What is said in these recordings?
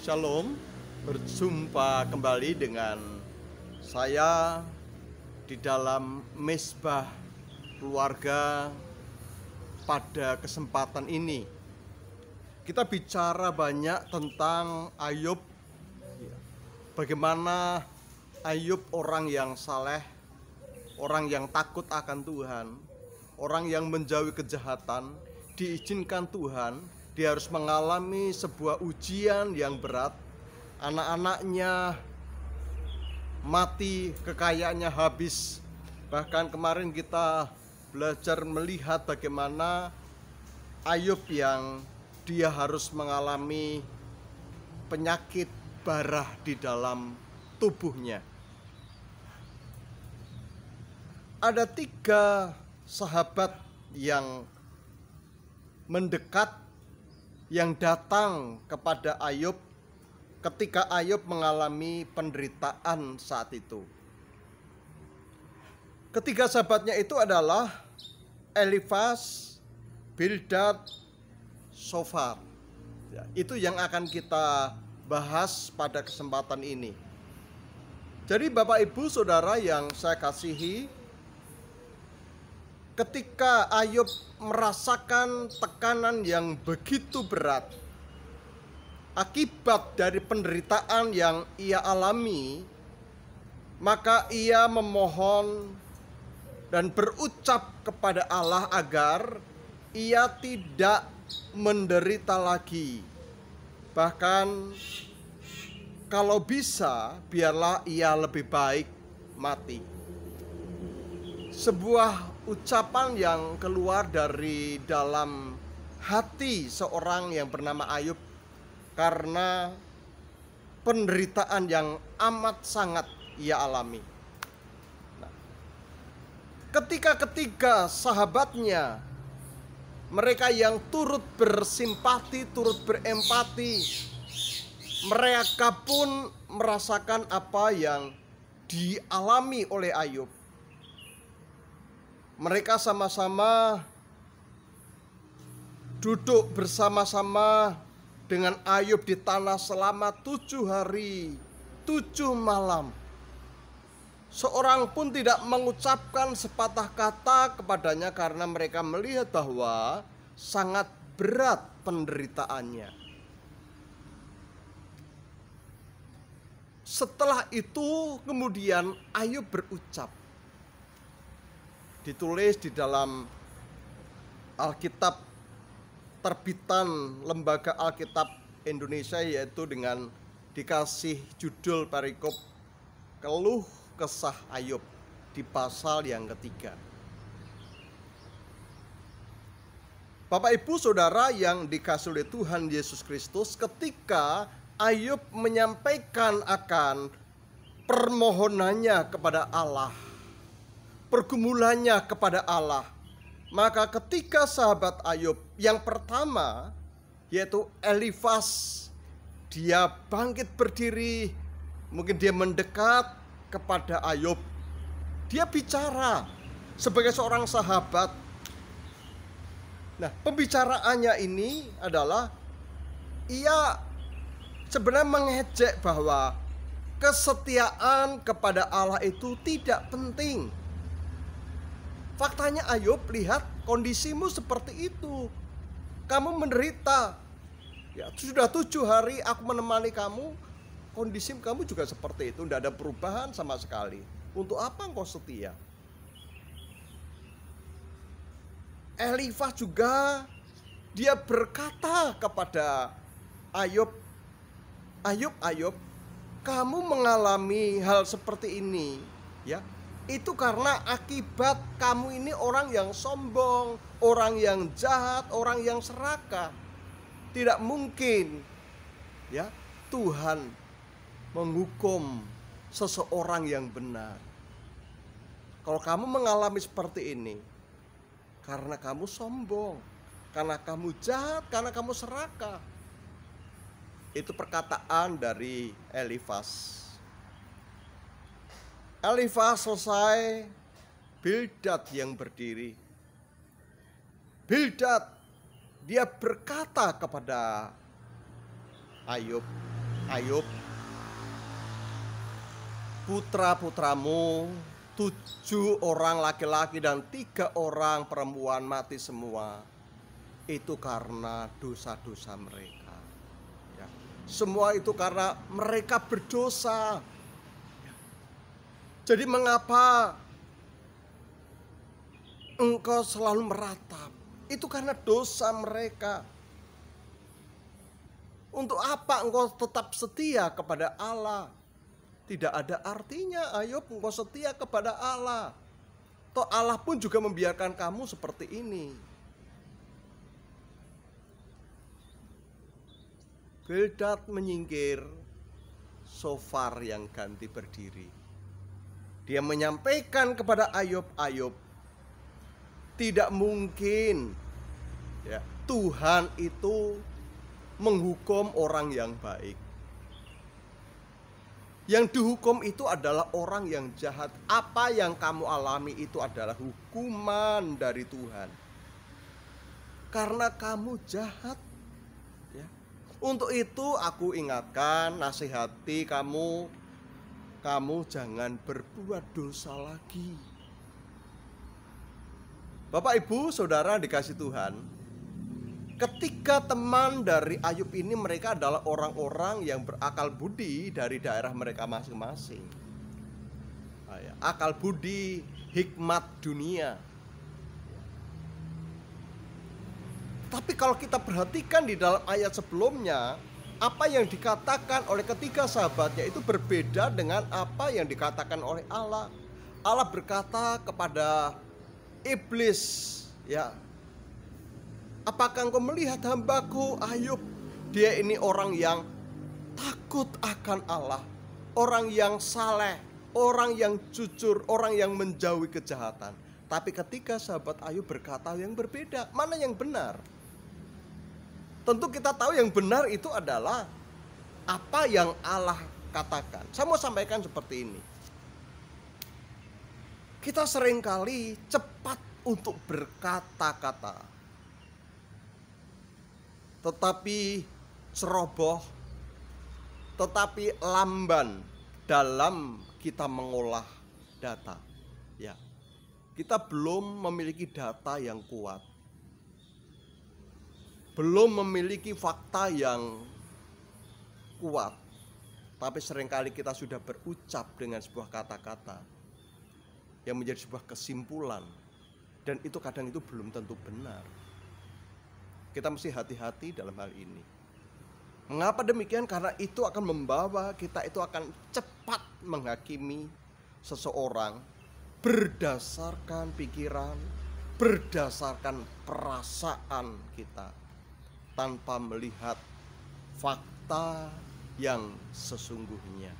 Shalom, berjumpa kembali dengan saya di dalam Mezbah Keluarga. Pada kesempatan ini kita bicara banyak tentang Ayub. Bagaimana Ayub orang yang saleh, orang yang takut akan Tuhan, orang yang menjauhi kejahatan. Diizinkan Tuhan, dia harus mengalami sebuah ujian yang berat. Anak-anaknya mati, kekayaannya habis. Bahkan kemarin kita belajar melihat bagaimana Ayub yang dia harus mengalami penyakit barah di dalam tubuhnya. Ada 3 sahabat yang mendekat, yang datang kepada Ayub ketika Ayub mengalami penderitaan saat itu. Ketiga sahabatnya itu adalah Elifaz, Bildad, Sofar. Itu yang akan kita bahas pada kesempatan ini. Jadi Bapak Ibu Saudara yang saya kasihi, ketika Ayub merasakan tekanan yang begitu berat akibat dari penderitaan yang ia alami, maka ia memohon dan berucap kepada Allah agar ia tidak menderita lagi. Bahkan kalau bisa, biarlah ia lebih baik mati. Sebuah ucapan yang keluar dari dalam hati seorang yang bernama Ayub karena penderitaan yang amat sangat ia alami. Ketika ketiga sahabatnya, mereka yang turut bersimpati, turut berempati, mereka pun merasakan apa yang dialami oleh Ayub. Mereka sama-sama duduk bersama-sama dengan Ayub di tanah selama 7 hari, 7 malam. Seorang pun tidak mengucapkan sepatah kata kepadanya karena mereka melihat bahwa sangat berat penderitaannya. Setelah itu kemudian Ayub berucap. Ditulis di dalam Alkitab terbitan Lembaga Alkitab Indonesia, yaitu dengan dikasih judul perikop Keluh Kesah Ayub di pasal yang ketiga. Bapak Ibu Saudara yang dikasihi oleh Tuhan Yesus Kristus, ketika Ayub menyampaikan akan permohonannya kepada Allah, pergumulannya kepada Allah, maka ketika sahabat Ayub yang pertama, yaitu Elifaz, dia bangkit berdiri, mungkin dia mendekat kepada Ayub. Dia bicara sebagai seorang sahabat. Nah, pembicaraannya ini adalah ia sebenarnya mengejek bahwa kesetiaan kepada Allah itu tidak penting. Faktanya Ayub, lihat kondisimu seperti itu. Kamu menderita. Ya, sudah 7 hari aku menemani kamu. Kondisi kamu juga seperti itu. Tidak ada perubahan sama sekali. Untuk apa engkau setia? Elifaz juga, dia berkata kepada Ayub, Ayub, kamu mengalami hal seperti ini, ya, itu karena akibat kamu ini orang yang sombong, orang yang jahat, orang yang serakah. Tidak mungkin, ya, Tuhan menghukum seseorang yang benar. Kalau kamu mengalami seperti ini, karena kamu sombong, karena kamu jahat, karena kamu serakah. Itu perkataan dari Elifaz. Elifaz selesai, Bildad yang berdiri. Bildad, dia berkata kepada Ayub, Ayub, putra-putramu 7 orang laki-laki dan 3 orang perempuan mati semua. Itu karena dosa-dosa mereka. Ya. Semua itu karena mereka berdosa. Jadi mengapa engkau selalu meratap? Itu karena dosa mereka. Untuk apa engkau tetap setia kepada Allah? Tidak ada artinya Ayub engkau setia kepada Allah. Toh Allah pun juga membiarkan kamu seperti ini. Bildad menyingkir, Sofar yang ganti berdiri. Dia menyampaikan kepada Ayub, Ayub, tidak mungkin ya, Tuhan itu menghukum orang yang baik. Yang dihukum itu adalah orang yang jahat. Apa yang kamu alami itu adalah hukuman dari Tuhan. Karena kamu jahat. Ya. Untuk itu aku ingatkan, nasihati kamu jangan berbuat dosa lagi. Bapak, Ibu, Saudara dikasih Tuhan, ketika teman dari Ayub ini mereka adalah orang-orang yang berakal budi dari daerah mereka masing-masing. Akal budi, hikmat dunia. Tapi kalau kita perhatikan di dalam ayat sebelumnya, apa yang dikatakan oleh ketiga sahabatnya itu berbeda dengan apa yang dikatakan oleh Allah. Allah berkata kepada iblis, ya, apakah engkau melihat hambaku Ayub? Dia ini orang yang takut akan Allah, orang yang saleh, orang yang jujur, orang yang menjauhi kejahatan. Tapi ketika sahabat Ayub berkata yang berbeda, mana yang benar? Tentu kita tahu yang benar itu adalah apa yang Allah katakan. Saya mau sampaikan seperti ini. Kita seringkali cepat untuk berkata-kata, tetapi ceroboh, tetapi lamban dalam kita mengolah data. Ya, kita belum memiliki data yang kuat, belum memiliki fakta yang kuat, tapi seringkali kita sudah berucap dengan sebuah kata-kata yang menjadi sebuah kesimpulan, dan itu kadang itu belum tentu benar. Kita mesti hati-hati dalam hal ini. Mengapa demikian? Karena itu akan membawa kita itu akan cepat menghakimi seseorang berdasarkan pikiran, berdasarkan perasaan kita, tanpa melihat fakta yang sesungguhnya.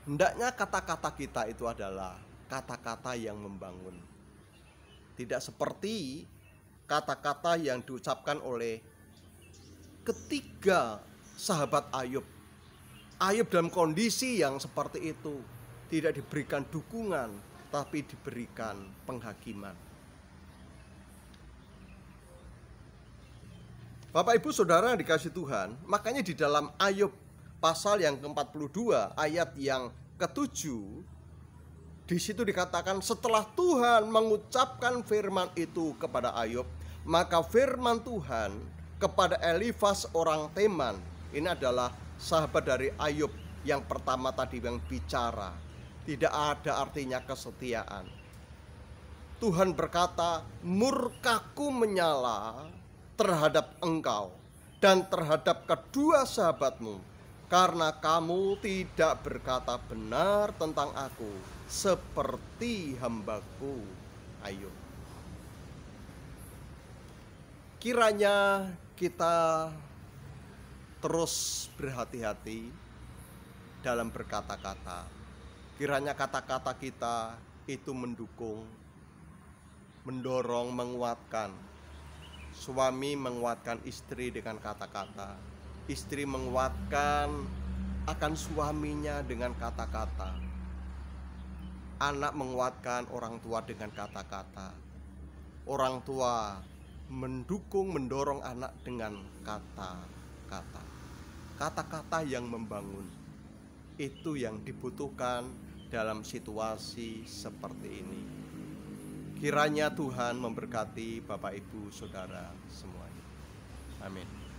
Hendaknya kata-kata kita itu adalah kata-kata yang membangun. Tidak seperti kata-kata yang diucapkan oleh ketiga sahabat Ayub. Ayub dalam kondisi yang seperti itu, tidak diberikan dukungan, tapi diberikan penghakiman. Bapak, Ibu, Saudara dikasih Tuhan, makanya di dalam Ayub pasal yang ke-42 ayat yang ke-7, di situ dikatakan setelah Tuhan mengucapkan firman itu kepada Ayub, maka firman Tuhan kepada Elifas orang Teman, ini adalah sahabat dari Ayub yang pertama tadi yang bicara, tidak ada artinya kesetiaan. Tuhan berkata, murkaku menyala terhadap engkau dan terhadap kedua sahabatmu, karena kamu tidak berkata benar tentang aku seperti hambaku Ayub. Kiranya kita terus berhati-hati dalam berkata-kata. Kiranya kata-kata kita itu mendukung, mendorong, menguatkan. Suami menguatkan istri dengan kata-kata, istri menguatkan akan suaminya dengan kata-kata, anak menguatkan orang tua dengan kata-kata, orang tua mendukung, mendorong anak dengan kata-kata. kata-kata yang membangun. Itu yang dibutuhkan dalam situasi seperti ini. Kiranya Tuhan memberkati Bapak Ibu Saudara semuanya. Amin.